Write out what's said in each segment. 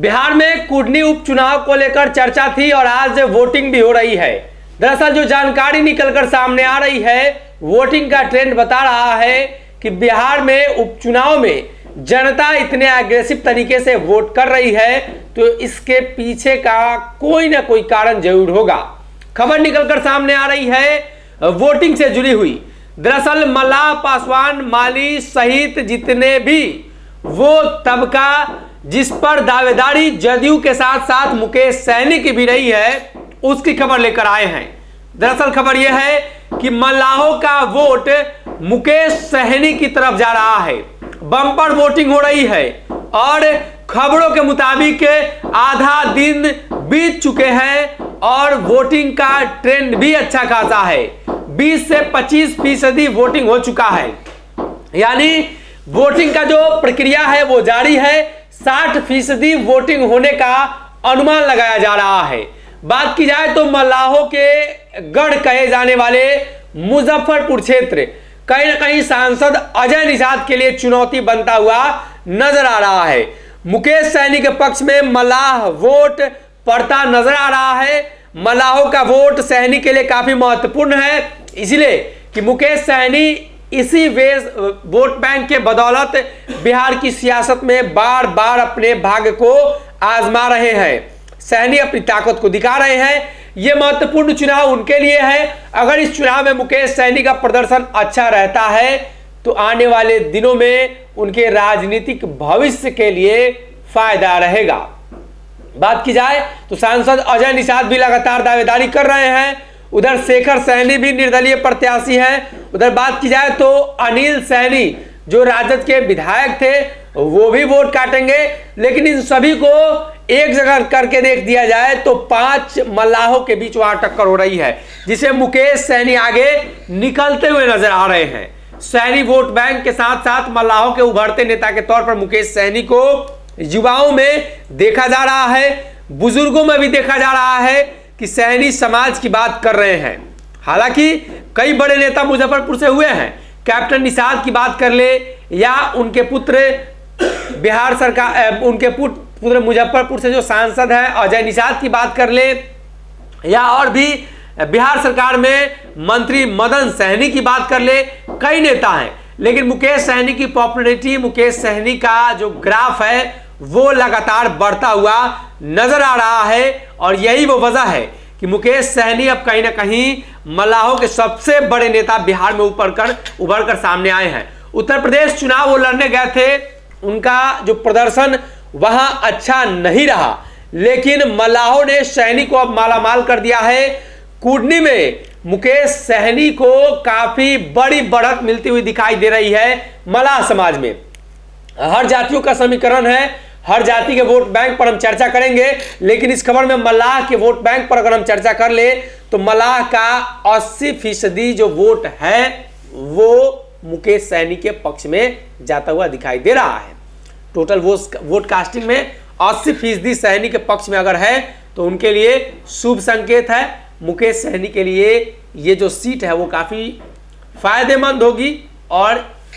बिहार में कुडनी उपचुनाव को लेकर चर्चा थी और आज वोटिंग भी हो रही है। दरअसल जो जानकारी निकलकर सामने आ रही है, वोटिंग का ट्रेंड बता रहा है कि बिहार में उपचुनाव में जनता इतने एग्रेसिव तरीके से वोट कर रही है तो इसके पीछे का कोई ना कोई कारण जरूर होगा। खबर निकलकर सामने आ रही है वोटिंग से जुड़ी हुई। दरअसल मल्लाह, पासवान, माली सहित जितने भी वो तबका जिस पर दावेदारी जदयू के साथ साथ मुकेश सहनी की भी रही है, उसकी खबर लेकर आए हैं। दरअसल खबर यह है कि मल्लाहों का वोट मुकेश सहनी की तरफ जा रहा है। बम्पर वोटिंग हो रही है और खबरों के मुताबिक आधा दिन बीत चुके हैं और वोटिंग का ट्रेंड भी अच्छा खासा है। 20 से 25% वोटिंग हो चुका है, यानी वोटिंग का जो प्रक्रिया है वो जारी है। 60% वोटिंग होने का अनुमान लगाया जा रहा है। बात की जाए तो मल्लाहों के गढ़ कहे जाने वाले मुजफ्फरपुर क्षेत्र कहीं ना कहीं सांसद अजय निषाद के लिए चुनौती बनता हुआ नजर आ रहा है। मुकेश सहनी के पक्ष में मल्लाह वोट पड़ता नजर आ रहा है। मल्लाहों का वोट सहनी के लिए काफी महत्वपूर्ण है, इसलिए कि मुकेश सहनी इसी वोट बैंक के बदौलत बिहार की सियासत में बार बार अपने भाग्य को आजमा रहे हैं। सहनी अपनी ताकत को दिखा रहे हैं। यह महत्वपूर्ण चुनाव उनके लिए है। अगर इस चुनाव में मुकेश सहनी का प्रदर्शन अच्छा रहता है तो आने वाले दिनों में उनके राजनीतिक भविष्य के लिए फायदा रहेगा। बात की जाए तो सांसद अजय निषाद भी लगातार दावेदारी कर रहे हैं। उधर शेखर सहनी भी निर्दलीय प्रत्याशी हैं। उधर बात की जाए तो अनिल सहनी जो राजद के विधायक थे वो भी वोट काटेंगे। लेकिन इन सभी को एक जगह करके देख दिया जाए तो 5 मल्लाहों के बीच वहां टक्कर हो रही है, जिसे मुकेश सहनी आगे निकलते हुए नजर आ रहे हैं। सहनी वोट बैंक के साथ साथ मल्लाहों के उभरते नेता के तौर पर मुकेश सहनी को युवाओं में देखा जा रहा है, बुजुर्गों में भी देखा जा रहा है कि सहनी समाज की बात कर रहे हैं। हालांकि कई बड़े नेता मुजफ्फरपुर से हुए हैं। कैप्टन निषाद की बात कर ले या उनके पुत्र बिहार सरकार, उनके पुत्र मुजफ्फरपुर से जो सांसद है अजय निषाद की बात कर ले, या और भी बिहार सरकार में मंत्री मदन सहनी की बात कर ले, कई नेता हैं। लेकिन मुकेश सहनी की पॉपुलैरिटी, मुकेश सहनी का जो ग्राफ है वो लगातार बढ़ता हुआ नजर आ रहा है और यही वो वजह है कि मुकेश सहनी अब कहीं ना कहीं मल्लाहों के सबसे बड़े नेता बिहार में उभर कर सामने आए हैं। उत्तर प्रदेश चुनाव वो लड़ने गए थे, उनका जो प्रदर्शन वहां अच्छा नहीं रहा, लेकिन मल्लाहों ने सहनी को अब मालामाल कर दिया है। कुडनी में मुकेश सहनी को काफी बड़ी बढ़त मिलती हुई दिखाई दे रही है। मल्लाह समाज में हर जातियों का समीकरण है, हर जाति के वोट बैंक पर हम चर्चा करेंगे, लेकिन इस खबर में मल्लाह के वोट बैंक पर अगर हम चर्चा कर ले तो मल्लाह का 80% जो वोट है वो मुकेश सहनी के पक्ष में जाता हुआ दिखाई दे रहा है। टोटल वोट कास्टिंग में 80% सहनी के पक्ष में अगर है तो उनके लिए शुभ संकेत है। मुकेश सहनी के लिए ये जो सीट है वो काफी फायदेमंद होगी और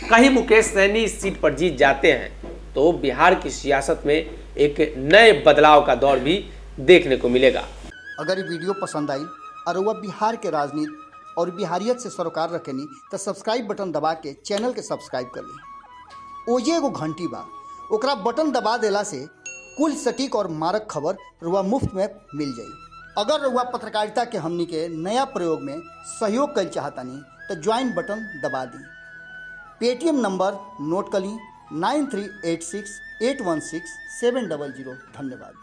कहीं मुकेश सहनी इस सीट पर जीत जाते हैं तो बिहार की सियासत में एक नए बदलाव का दौर भी देखने को मिलेगा। अगर ये वीडियो पसंद आई और वह बिहार के राजनीति और बिहारियत से सरोकार रखेनी तो सब्सक्राइब बटन दबा के चैनल के सब्सक्राइब कर ली। ओजे एगो घंटी बा, ओकरा बटन दबा देला से कुल सटीक और मारक खबर रुआ मुफ्त में मिल जाई। अगर रुआ पत्रकारिता के हमनी के नया प्रयोग में सहयोग कर चाहतानी तो ज्वाइन बटन दबा दी। पेटीएम नंबर नोट कर ली 9386816700। धन्यवाद।